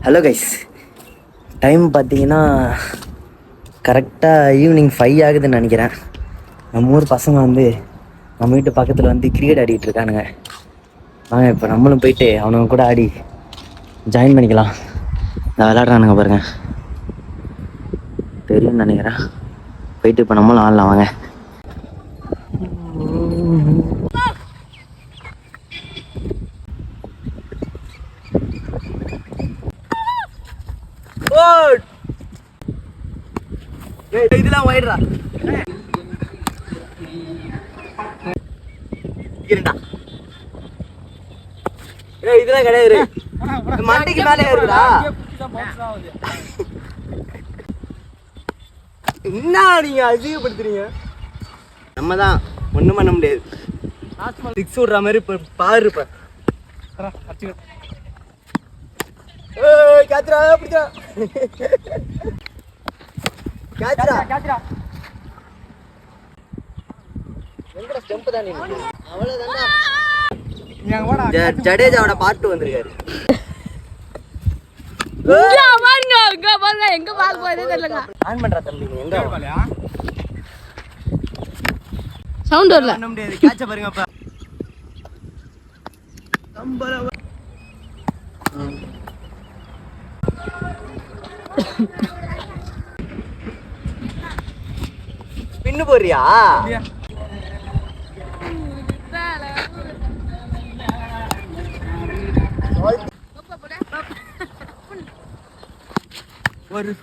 Hello guys, time பார்த்தீங்கன்னா கரெக்டாக evening 5 ஆகுதுன்னு நினைக்கிறேன். நம்ம ஊர் பசங்க வந்து நம்ம வீட்டு பக்கத்தில் வந்து கிரிக்கெட் ஆடிட்டு இருக்கானுங்க. வாங்க இப்போ நம்மளும் போயிட்டு அவனுங்க கூட ஆடி ஜாயின் பண்ணிக்கலாம். நான் விளையாடுறானுங்க பாருங்க, தெரியும்னு நினைக்கிறேன். போயிட்டு இப்போ நம்மளும் ஆடலாம் வாங்க. இதெல்லாம் ஒயிடுறா இதெல்லாம் கிடையாது, மண்டைக்கு மேலே இருக்குடா. என்ன நீங்க அதிகப்படுத்துறீங்க? நம்ம தான் ஒண்ணும் பண்ண முடியாது. சிக்ஸ் விடுற மாதிரி இப்ப பாரு. கேட்சுடா, பிடிச்சா கேட்சுடா. எங்கடா ஸ்டெம்ப் தான்? அவ்வளவுதான். ஜடேஜாவோட பாட்டு வந்திருக்காரு. எங்க பாக்க போறதே தெரியலங்க. ஆன் பண்றா தம்பி, எங்க சவுண்ட் வரல. பண்ண முடியாது. கேட்ச பாருங்க அப்ப. பின்னு போறியா? ஒரு